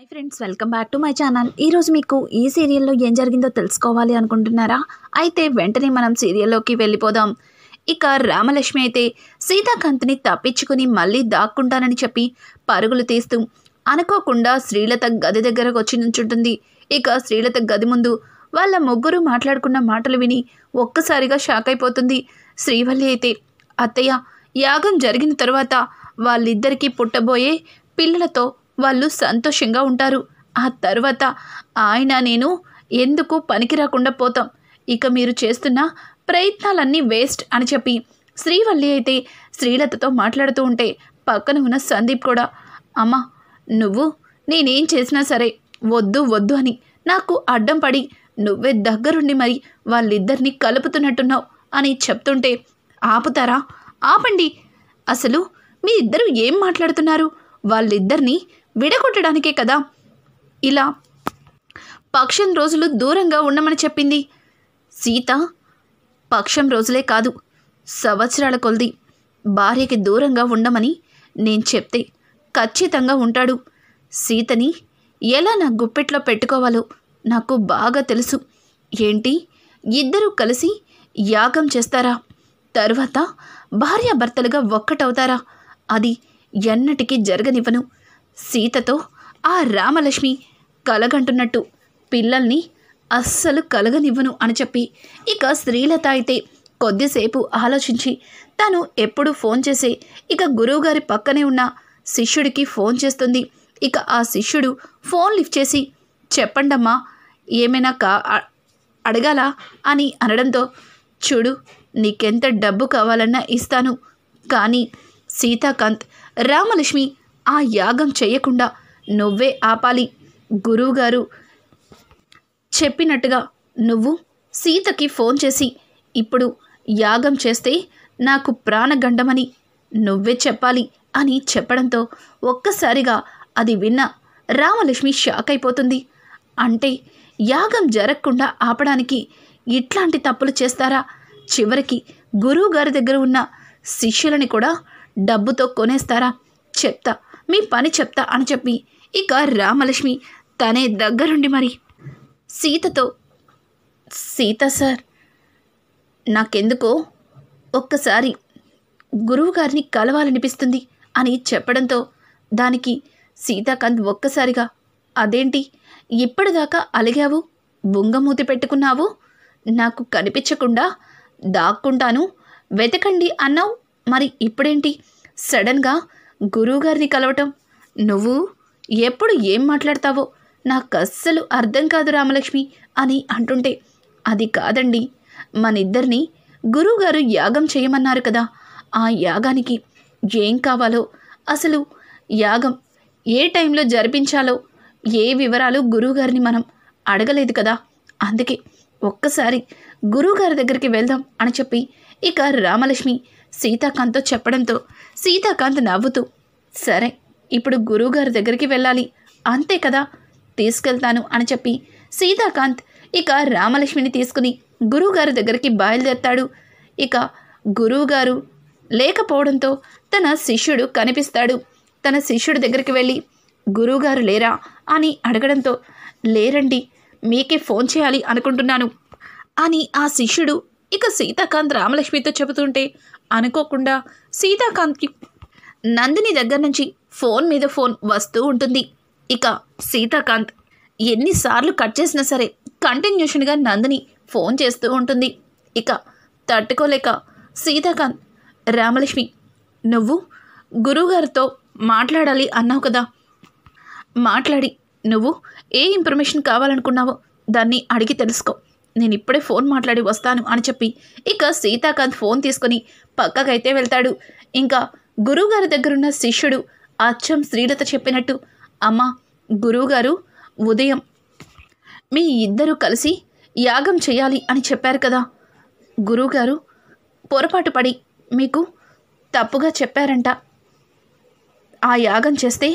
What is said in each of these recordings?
Hi friends, welcome back to my channel. ఈరోజు మీకు ఈ సీరియల్లో ఏం జరిగిందో తెలుసుకోవాలి అనుకుంటున్నారా? అయితే వెంటనే మనం సీరియల్లోకి వెళ్ళిపోదాం. ఇక రామలక్ష్మి అయితే సీతాకాంత్ని తప్పించుకుని మళ్ళీ దాక్కుంటానని చెప్పి పరుగులు తీస్తూ అనుకోకుండా శ్రీలత గది దగ్గరకు వచ్చి నుంచుంటుంది. ఇక శ్రీలత గది ముందు వాళ్ళ ముగ్గురు మాట్లాడుకున్న మాటలు విని ఒక్కసారిగా షాక్ అయిపోతుంది. శ్రీవల్లి అయితే, అత్తయ్య, యాగం జరిగిన తరువాత వాళ్ళిద్దరికీ పుట్టబోయే పిల్లలతో వాళ్ళు సంతోషంగా ఉంటారు. ఆ తర్వాత ఆయన నేను ఎందుకు పనికి రాకుండా పోతాం. ఇక మీరు చేస్తున్న ప్రయత్నాలన్నీ వేస్ట్ అని చెప్పి శ్రీవల్లి అయితే శ్రీలతతో మాట్లాడుతూ ఉంటే పక్కన ఉన్న సందీప్ కూడా, అమ్మ, నువ్వు నేనేం చేసినా సరే వద్దు వద్దు అని నాకు అడ్డం పడి నువ్వే దగ్గరుండి మరి వాళ్ళిద్దరినీ కలుపుతున్నట్టున్నావు అని చెప్తుంటే, ఆపుతారా? ఆపండి. అసలు మీ ఇద్దరు ఏం మాట్లాడుతున్నారు? వాళ్ళిద్దరినీ విడగొట్టడానికే కదా ఇలా పక్షం రోజులు దూరంగా ఉండమని చెప్పింది. సీత పక్షం రోజులే కాదు, సంవత్సరాల కొలది భార్యకి దూరంగా ఉండమని నేను చెప్తే ఖచ్చితంగా ఉంటాడు. సీతని ఎలా నా గుప్పెట్లో పెట్టుకోవాలో నాకు బాగా తెలుసు. ఏంటి, ఇద్దరూ కలిసి యాగం చేస్తారా? తరువాత భార్యాభర్తలుగా ఒక్కటవుతారా? అది ఎన్నటికీ జరగనివ్వను. సీతతో ఆ రామలక్ష్మి కలగంటున్నట్టు పిల్లల్ని అస్సలు కలగనివ్వను అని చెప్పి ఇక శ్రీలత అయితే కొద్దిసేపు ఆలోచించి తను ఎప్పుడు ఫోన్ చేసే ఇక గురువుగారి పక్కనే ఉన్న శిష్యుడికి ఫోన్ చేస్తుంది. ఇక ఆ శిష్యుడు ఫోన్ లిఫ్ట్ చేసి, చెప్పండమ్మా, ఏమైనా అడగాలా అని అనడంతో, చూడు, నీకెంత డబ్బు కావాలన్నా ఇస్తాను, కానీ సీతాకాంత్, రామలక్ష్మి ఆ యాగం చేయకుండా నువ్వే ఆపాలి. గురువుగారు చెప్పినట్టుగా నువ్వు సీతకి ఫోన్ చేసి ఇప్పుడు యాగం చేస్తే నాకు ప్రాణగండమని నువ్వే చెప్పాలి అని చెప్పడంతో ఒక్కసారిగా అది విన్న రామలక్ష్మి షాక్ అయిపోతుంది. అంటే యాగం జరగకుండా ఆపడానికి ఇట్లాంటి తప్పులు చేస్తారా? చివరికి గురువుగారి దగ్గర ఉన్న శిష్యులని కూడా డబ్బుతో కొనేస్తారా? చెప్తా, మీ పని చెప్తా అని చెప్పి ఇక రామలక్ష్మి తనే దగ్గరుండి మరి సీతతో, సీత సార్, నాకెందుకో ఒక్కసారి గురువుగారిని కలవాలనిపిస్తుంది అని చెప్పడంతో దానికి సీతాకాంత్ ఒక్కసారిగా, అదేంటి ఇప్పటిదాకా అలిగావు, బుంగమూతి పెట్టుకున్నావు, నాకు కనిపించకుండా దాక్కుంటాను వెతకండి అన్నావు, మరి ఇప్పుడేంటి సడన్గా గురువుగారిని కలవటం? నువ్వు ఎప్పుడు ఏం మాట్లాడతావో నాకు అస్సలు అర్థం కాదు రామలక్ష్మి అని అంటుంటే, అది కాదండి, మనిద్దరిని గురువుగారు యాగం చేయమన్నారు కదా, ఆ యాగానికి ఏం కావాలో, అసలు యాగం ఏ టైంలో జరిపించాలో ఏ వివరాలు గురువుగారిని మనం అడగలేదు కదా, అందుకే ఒక్కసారి గురువుగారి దగ్గరికి వెళ్దాం అని చెప్పి ఇక రామలక్ష్మి సీతాకాంత్తో చెప్పడంతో సీతాకాంత్ నవ్వుతూ, సరే, ఇప్పుడు గురువుగారి దగ్గరికి వెళ్ళాలి అంతే కదా, తీసుకెళ్తాను అని చెప్పి సీతాకాంత్ ఇక రామలక్ష్మిని తీసుకుని గురువుగారి దగ్గరికి బయలుదేరతాడు. ఇక గురువుగారు లేకపోవడంతో తన శిష్యుడు కనిపిస్తాడు. తన శిష్యుడి దగ్గరికి వెళ్ళి, గురువుగారు లేరా అని అడగడంతో, లేరండి, మీకే ఫోన్ చేయాలి అనుకుంటున్నాను అని ఆ శిష్యుడు ఇక సీతాకాంత్ రామలక్ష్మితో చెబుతుంటే, అనుకోకుండా సీతాకాంత్కి నందిని దగ్గర నుంచి ఫోన్ మీద ఫోన్ వస్తూ ఉంటుంది. ఇక సీతాకాంత్ ఎన్నిసార్లు కట్ చేసినా సరే కంటిన్యూషన్గా నందిని ఫోన్ చేస్తూ ఉంటుంది. ఇక తట్టుకోలేక సీతాకాంత్, రామలక్ష్మి, నువ్వు గురువుగారితో మాట్లాడాలి అన్నావు కదా, మాట్లాడి నువ్వు ఏ ఇన్ఫర్మేషన్ కావాలనుకున్నావో దాన్ని అడిగి తెలుసుకో, నేను ఇప్పుడే ఫోన్ మాట్లాడి వస్తాను అని చెప్పి ఇక సీతాకాంత్ ఫోన్ తీసుకొని పక్కకైతే వెళ్తాడు. ఇంకా గురువుగారి దగ్గరున్న శిష్యుడు అచ్చం శ్రీలత చెప్పినట్టు, అమ్మ, గురువుగారు ఉదయం మీ ఇద్దరూ కలిసి యాగం చేయాలి అని చెప్పారు కదా, గురువుగారు పొరపాటు పడి మీకు తప్పుగా చెప్పారంట. ఆ యాగం చేస్తే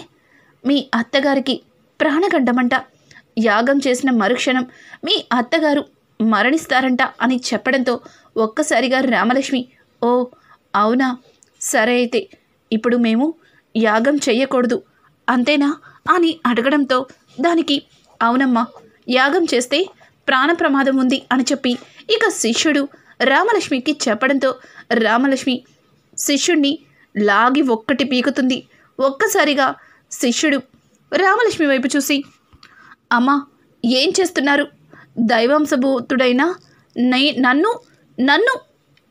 మీ అత్తగారికి ప్రాణగండమంట, యాగం చేసిన మరుక్షణం మీ అత్తగారు మరణిస్తారంట అని చెప్పడంతో ఒక్కసారిగా రామలక్ష్మి, ఓ అవునా, సరే, అయితే ఇప్పుడు మేము యాగం చెయ్యకూడదు అంతేనా అని అడగడంతో దానికి అవునమ్మా, యాగం చేస్తే ప్రాణ ప్రమాదం ఉంది అని చెప్పి ఇక శిష్యుడు రామలక్ష్మికి చెప్పడంతో రామలక్ష్మి శిష్యుడిని లాగి ఒక్కటి పీకుతుంది. ఒక్కసారిగా శిష్యుడు రామలక్ష్మి వైపు చూసి, అమ్మా ఏం చేస్తున్నారు? దైవాంశభూతుడైన నన్ను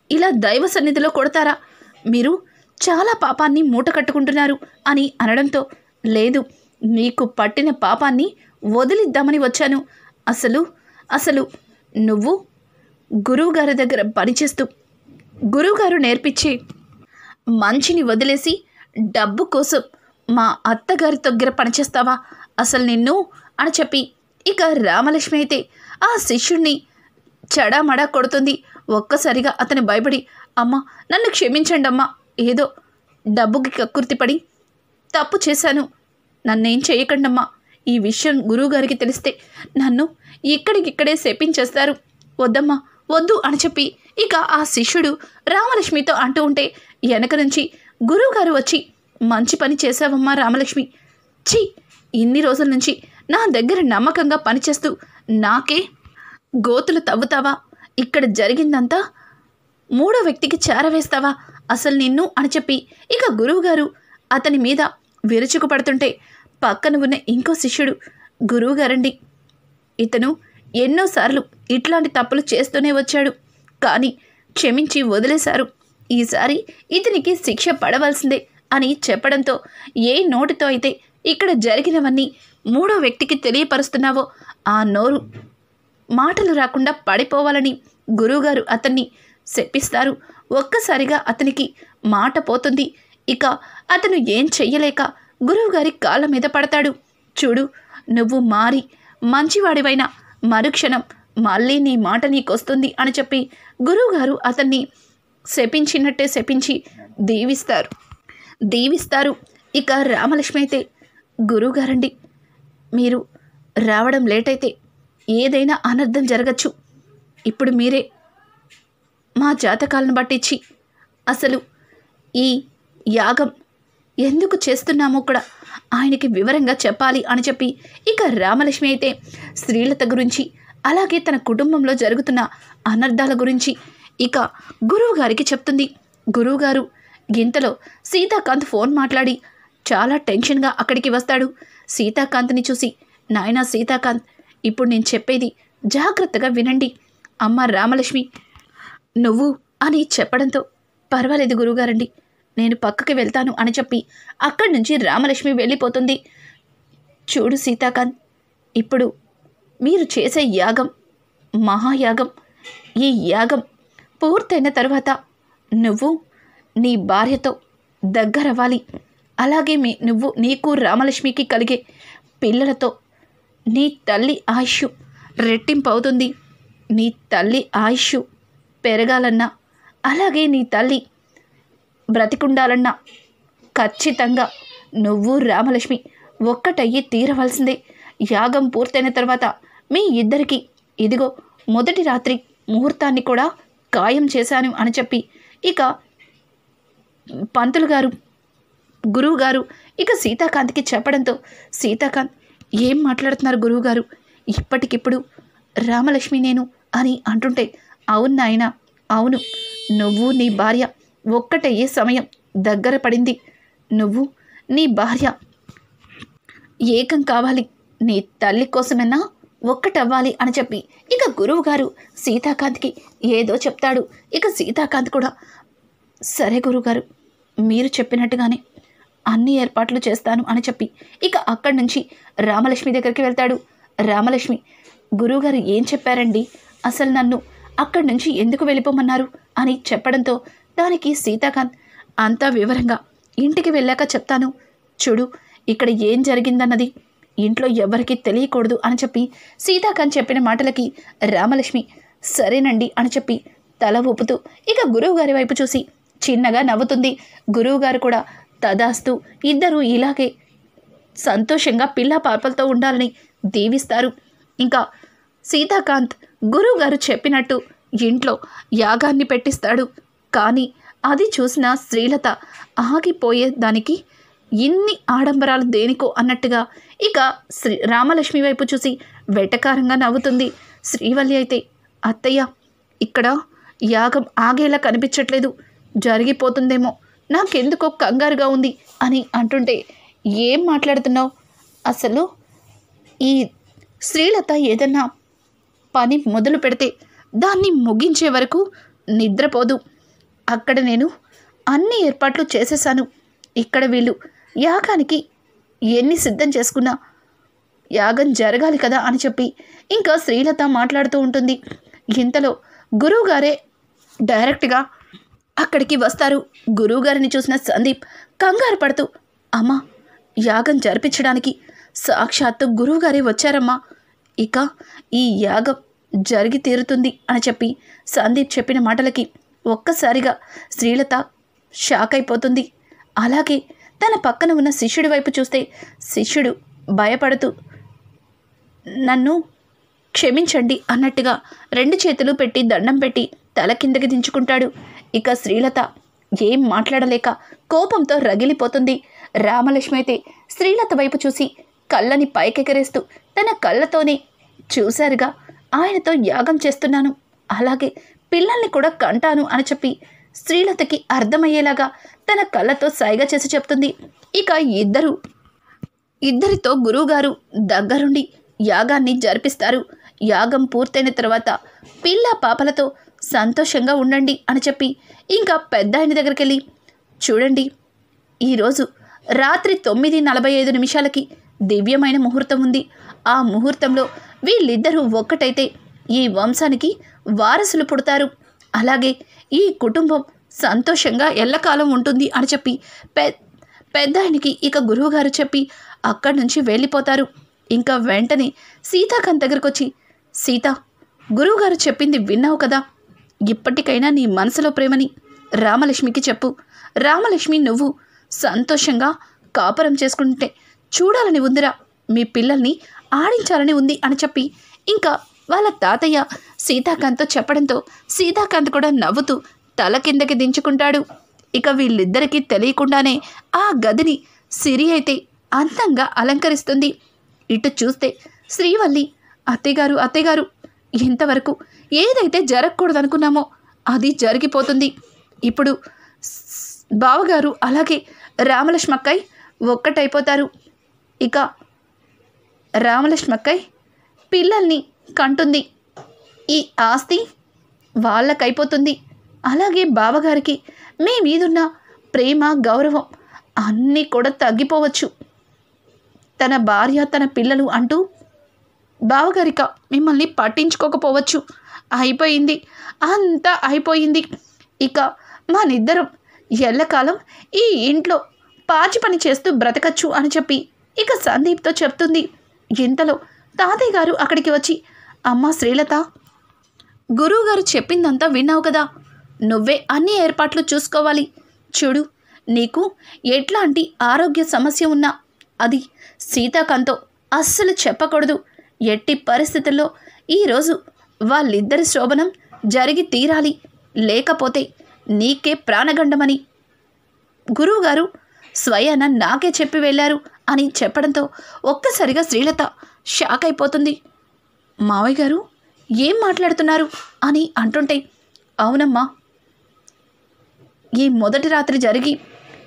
ఇలా దైవ సన్నిధిలో కొడతారా? మీరు చాలా పాపాన్ని మూట కట్టుకుంటున్నారు అని అనడంతో, లేదు, నీకు పట్టిన పాపాన్ని వదిలిద్దామని వచ్చాను. అసలు నువ్వు గురువుగారి దగ్గర పనిచేస్తూ గురువుగారు నేర్పించి మంచిని వదిలేసి డబ్బు కోసం మా అత్తగారి దగ్గర పనిచేస్తావా? అసలు నిన్ను అని చెప్పి ఇక రామలక్ష్మి అయితే ఆ శిష్యుడిని చెడామడా కొడుతుంది. ఒక్కసారిగా అతని భయపడి, అమ్మ నన్ను క్షమించండి అమ్మా, ఏదో డబ్బుకి కక్కుర్తిపడి తప్పు చేశాను, నన్నేం చేయకండమ్మా. ఈ విషయం గురువుగారికి తెలిస్తే నన్ను ఇక్కడికిక్కడే శపించేస్తారు. వద్దమ్మా వద్దు అని చెప్పి ఇక ఆ శిష్యుడు రామలక్ష్మితో అంటూ ఉంటే వెనక నుంచి గురువుగారు వచ్చి, మంచి పని చేశావమ్మా రామలక్ష్మి. ఛీ, ఇన్ని రోజుల నుంచి నా దగ్గర నమ్మకంగా పనిచేస్తూ నాకే గోతులు తవ్వుతావా? ఇక్కడ జరిగిందంతా మూడో వ్యక్తికి చేరవేస్తావా? అసలు నిన్ను అని చెప్పి ఇక గురువుగారు అతని మీద విరుచుకు పడుతుంటే పక్కన ఉన్న ఇంకో శిష్యుడు, గురువుగారండి, ఇతను ఎన్నోసార్లు ఇట్లాంటి తప్పులు చేస్తూనే వచ్చాడు, కానీ క్షమించి వదిలేశారు. ఈసారి ఇతనికి శిక్ష పడవలసిందే అని చెప్పడంతో, ఏ నోటితో అయితే ఇక్కడ జరిగినవన్నీ మూడో వ్యక్తికి తెలియపరుస్తున్నావో ఆ నోరు మాటలు రాకుండా పడిపోవాలని గురువుగారు అతన్ని శపిస్తారు. ఒక్కసారిగా అతనికి మాట పోతుంది. ఇక అతను ఏం చెయ్యలేక గురువుగారి కాళ్ళ మీద పడతాడు. చూడు, నువ్వు మారి మంచివాడివైన మరుక్షణం మళ్ళీ నీ మాట నీకొస్తుంది అని చెప్పి గురువుగారు అతన్ని శపించినట్టే శపించి దీవిస్తారు. ఇక రామలక్ష్మి అయితే, గురువుగారండి, మీరు రావడం లేట్ అయితే ఏదైనా అనర్థం జరగచ్చు. ఇప్పుడు మీరే మా జాతకాలను బట్టించి అసలు ఈ యాగం ఎందుకు చేస్తున్నామో కూడా ఆయనకి వివరంగా చెప్పాలి అని చెప్పి ఇక రామలక్ష్మి అయితే శ్రీలత గురించి, అలాగే తన కుటుంబంలో జరుగుతున్న అనర్థాల గురించి ఇక గురువుగారికి చెప్తుంది. గురువుగారు ఇంతలో సీతాకాంత్ ఫోన్ మాట్లాడి చాలా టెన్షన్గా అక్కడికి వస్తాడు. సీతాకాంత్ని చూసి, నాయనా సీతాకాంత్, ఇప్పుడు నేను చెప్పేది జాగ్రత్తగా వినండి. అమ్మ రామలక్ష్మి నువ్వు అని చెప్పడంతో, పర్వాలేదు గురువుగారండి, నేను పక్కకి వెళ్తాను అని చెప్పి అక్కడి నుంచి రామలక్ష్మి వెళ్ళిపోతుంది. చూడు సీతాకాంత్, ఇప్పుడు మీరు చేసే యాగం మహాయాగం. ఈ యాగం పూర్తయిన తర్వాత నువ్వు నీ భార్యతో దగ్గరవ్వాలి. అలాగే నీకు రామలక్ష్మికి కలిగే పిల్లలతో నీ తల్లి ఆయుష్ రెట్టింపు అవుతుంది. నీ తల్లి ఆయుష్ పెరగాలన్నా, అలాగే నీ తల్లి బ్రతికుండాలన్నా ఖచ్చితంగా నువ్వు రామలక్ష్మి ఒక్కటయ్యి తీరవలసిందే. యాగం పూర్తయిన తర్వాత మీ ఇద్దరికి ఇదిగో మొదటి రాత్రి ముహూర్తాన్ని కూడా ఖాయం చేశాను అని చెప్పి ఇక పంతులు గారు గురువుగారు ఇక సీతాకాంత్కి చెప్పడంతో, సీతాకాంత్ ఏం మాట్లాడుతున్నారు గురువుగారు, ఇప్పటికిప్పుడు రామలక్ష్మి నేను అని అంటుంటే, అవును నాయన, అవును, నువ్వు నీ భార్య ఒక్కటయ్యే సమయం దగ్గర పడింది. నువ్వు నీ భార్య ఏకం కావాలి, నీ తల్లి కోసమైనా ఒక్కటవ్వాలి అని చెప్పి ఇక గురువుగారు సీతాకాంత్కి ఏదో చెప్తాడు. ఇక సీతాకాంత్ కూడా, సరే గురువుగారు, మీరు చెప్పినట్టుగానే అన్ని ఏర్పాట్లు చేస్తాను అని చెప్పి ఇక అక్కడి నుంచి రామలక్ష్మి దగ్గరికి వెళ్తాడు. రామలక్ష్మి, గురువుగారు ఏం చెప్పారండి, అసలు నన్ను అక్కడి నుంచి ఎందుకు వెళ్ళిపోమన్నారు అని చెప్పడంతో దానికి సీతాకాంత్, అంతా వివరంగా ఇంటికి వెళ్ళాక చెప్తాను. చూడు, ఇక్కడ ఏం జరిగిందన్నది ఇంట్లో ఎవరికీ తెలియకూడదు అని చెప్పి సీతాకాంత్ చెప్పిన మాటలకి రామలక్ష్మి సరేనండి అని చెప్పి తల ఊపుతూ ఇక గురువుగారి వైపు చూసి చిన్నగా నవ్వుతుంది. గురువుగారు కూడా తదాస్తు, ఇద్దరూ ఇలాగే సంతోషంగా పిల్ల పాపలతో ఉండాలని దీవిస్తారు. ఇంకా సీతాకాంత్ గురువుగారు చెప్పినట్టు ఇంట్లో యాగాన్ని పెట్టిస్తాడు. కానీ అది చూసిన శ్రీలత ఆగిపోయేదానికి ఇన్ని ఆడంబరాలు దేనికో అన్నట్టుగా ఇక రామలక్ష్మి వైపు చూసి వెటకారంగా నవ్వుతుంది. శ్రీవల్లి అయితే, అత్తయ్య ఇక్కడ యాగం ఆగేలా కనిపించట్లేదు, జరిగిపోతుందేమో, నాకెందుకో కంగారుగా ఉంది అని అంటుంటే, ఏం మాట్లాడుతున్నావు? అసలు ఈ శ్రీలత ఏదన్నా పని మొదలు పెడితే దాన్ని ముగించే వరకు నిద్రపోదు. అక్కడ నేను అన్ని ఏర్పాట్లు చేసేసాను. ఇక్కడ వీళ్ళు యాగానికి ఎన్ని సిద్ధం చేసుకున్నా యాగం జరగాలి కదా అని చెప్పి ఇంకా శ్రీలత మాట్లాడుతూ ఉంటుంది. ఇంతలో గురువుగారే డైరెక్ట్గా అక్కడికి వస్తారు. గురువుగారిని చూసిన సందీప్ కంగారు పడుతూ, అమ్మా, యాగం జరిపించడానికి సాక్షాత్తు గురువుగారే వచ్చారమ్మా, ఇక ఈ యాగం జరిగి తీరుతుంది అని చెప్పి సందీప్ చెప్పిన మాటలకి ఒక్కసారిగా శ్రీలత షాక్ అయిపోతుంది. అలాగే తన పక్కన ఉన్న శిష్యుడి వైపు చూస్తే శిష్యుడు భయపడుతూ, నన్ను క్షమించండి అన్నట్టుగా 2 చేతులు పెట్టి దండం పెట్టి తల కిందకి దించుకుంటాడు. ఇక శ్రీలత ఏం మాట్లాడలేక కోపంతో రగిలిపోతుంది. రామలక్ష్మి అయితే శ్రీలత వైపు చూసి కళ్ళని పైకెగరేస్తూ తన కళ్ళతోనే, చూశారుగా ఆయనతో యాగం చేస్తున్నాను, అలాగే పిల్లల్ని కూడా కంటాను అని చెప్పి శ్రీలతకి అర్థమయ్యేలాగా తన కళ్ళతో సైగ చేసి చెప్తుంది. ఇక ఇద్దరితో గురువుగారు దగ్గరుండి యాగాన్ని జరిపిస్తారు. యాగం పూర్తయిన తర్వాత పిల్ల పాపలతో సంతోషంగా ఉండండి అని చెప్పి ఇంకా పెద్ద ఆయన దగ్గరికి వెళ్ళి, చూడండి, ఈరోజు రాత్రి 9:45 దివ్యమైన ముహూర్తం ఉంది. ఆ ముహూర్తంలో వీళ్ళిద్దరూ ఒక్కటైతే ఈ వంశానికి వారసులు పుడతారు, అలాగే ఈ కుటుంబం సంతోషంగా ఎల్లకాలం ఉంటుంది అని చెప్పి పెద్ద ఆయనకి ఇక గురువుగారు చెప్పి అక్కడి నుంచి వెళ్ళిపోతారు. ఇంకా వెంటనే సీతాకాంత్ దగ్గరకు వచ్చి, సీత, గురువుగారు చెప్పింది విన్నావు కదా, ఇప్పటికైనా నీ మనసులో ప్రేమని రామలక్ష్మికి చెప్పు. రామలక్ష్మి నువ్వు సంతోషంగా కాపురం చేసుకుంటే చూడాలని ఉందిరా, మీ పిల్లల్ని ఆడించాలని ఉంది అని చెప్పి ఇంకా వాళ్ళ తాతయ్య సీతాకాంత్తో చెప్పడంతో సీతాకాంత్ కూడా నవ్వుతూ తల కిందకి దించుకుంటాడు. ఇక వీళ్ళిద్దరికీ తెలియకుండానే ఆ గదిని సిరి అయితే అందంగా అలంకరిస్తుంది. ఇటు చూస్తే శ్రీవల్లి, అత్తయ్యగారు, ఇంతవరకు ఏదైతే జరగకూడదనుకున్నామో అది జరిగిపోతుంది. ఇప్పుడు బావగారు అలాగే రామలక్ష్మక్కయ్య ఒక్కటైపోతారు. ఇక రామలక్ష్మక్కయ్య పిల్లల్ని కంటుంది, ఈ ఆస్తి వాళ్ళకైపోతుంది, అలాగే బావగారికి మీ మీదున్న ప్రేమ గౌరవం అన్నీ కూడా తగ్గిపోవచ్చు. తన భార్య తన పిల్లలు అంటూ బావగారిక మిమ్మల్ని పట్టించుకోకపోవచ్చు. అయిపోయింది, అంతా అయిపోయింది. ఇక మనిద్దరం ఎల్లకాలం ఈ ఇంట్లో పాచి పని చేస్తూ బ్రతకచ్చు అని చెప్పి ఇక సందీప్తో చెప్తుంది. ఇంతలో తాతయ్య గారు అక్కడికి వచ్చి, అమ్మ శ్రీలత, గురువుగారు చెప్పిందంతా విన్నావు కదా, నువ్వే అన్ని ఏర్పాట్లు చూసుకోవాలి. చూడు, నీకు ఎట్లాంటి ఆరోగ్య సమస్య ఉన్నా అది సీతాకాంత్తో అస్సలు చెప్పకూడదు. ఎట్టి పరిస్థితుల్లో ఈరోజు వాళ్ళిద్దరి శోభనం జరిగి తీరాలి, లేకపోతే నీకే ప్రాణగండమని గురువుగారు స్వయాన నాకే చెప్పి వెళ్ళారు అని చెప్పడంతో ఒక్కసారిగా శ్రీలత షాక్ అయిపోతుంది. మావయ్య గారు ఏం మాట్లాడుతున్నారు అని అంటుంటే, అవునమ్మా, ఈ మొదటి రాత్రి జరిగి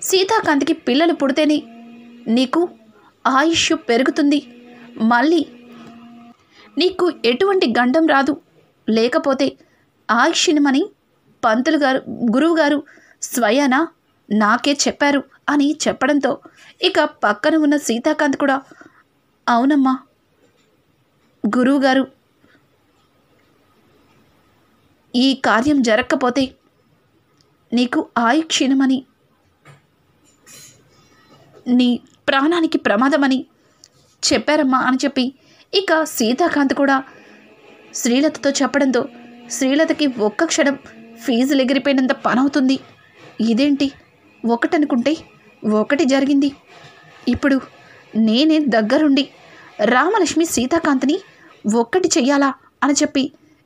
సీతాకాంత్కి పిల్లలు పుడితేనే నీకు ఆయుష్ పెరుగుతుంది, మళ్ళీ నీకు ఎటువంటి గండం రాదు, లేకపోతే ఆయుష్నిమని పంతులు గారు గురువుగారు స్వయాన నాకే చెప్పారు అని చెప్పడంతో ఇక పక్కన ఉన్న సీతాకాంత్ కూడా, అవునమ్మా, గురువుగారు ఈ కార్యం జరగకపోతే నీకు ఆయుక్షీణమని, నీ ప్రాణానికి ప్రమాదమని చెప్పారమ్మా అని చెప్పి ఇక సీతాకాంత్ కూడా శ్రీలతతో చెప్పడంతో శ్రీలతకి ఒక్క క్షణం ఫీజులు ఎగిరిపోయినంత పనవుతుంది. ఇదేంటి, ఒకటనుకుంటే ఒకటి జరిగింది. ఇప్పుడు నేనే దగ్గరుండి రామలక్ష్మి సీతాకాంత్ని ఒక్కటి చెయ్యాలా అని చెప్పి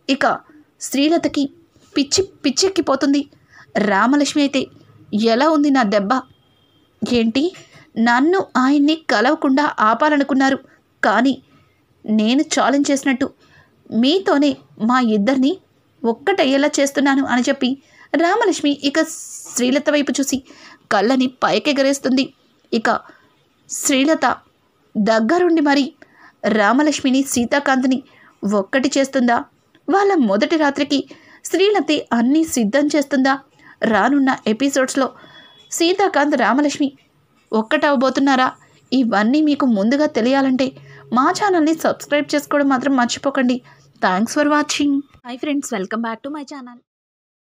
ఇక శ్రీలతకి పిచ్చెక్కిపోతుంది. రామలక్ష్మి అయితే, ఎలా ఉంది నా దెబ్బ, ఏంటి నన్ను ఆయన్ని కలవకుండా ఆపాలనుకున్నారు. కానీ నేను ఛాలెంజ్ చేసినట్టు మీతోనే మా ఇద్దరిని ఒక్కటయ్యేలా చేస్తున్నాను అని చెప్పి రామలక్ష్మి ఇక శ్రీలత వైపు చూసి కళ్ళని పైకెగరేస్తుంది. ఇక శ్రీలత దగ్గరుండి మరి రామలక్ష్మిని సీతాకాంత్ని ఒక్కటి చేస్తుందా? వాళ్ళ మొదటి రాత్రికి శ్రీలతే అన్నీ సిద్ధం చేస్తుందా? రానున్న ఎపిసోడ్స్లో సీతాకాంత్ రామలక్ష్మి ఒక్కటవబోతున్నారా? ఇవన్నీ మీకు ముందుగా తెలియాలంటే మా ఛానల్ని సబ్స్క్రైబ్ చేసుకోవడం మాత్రం మర్చిపోకండి. Thanks for watching. Hi friends, welcome back to my channel.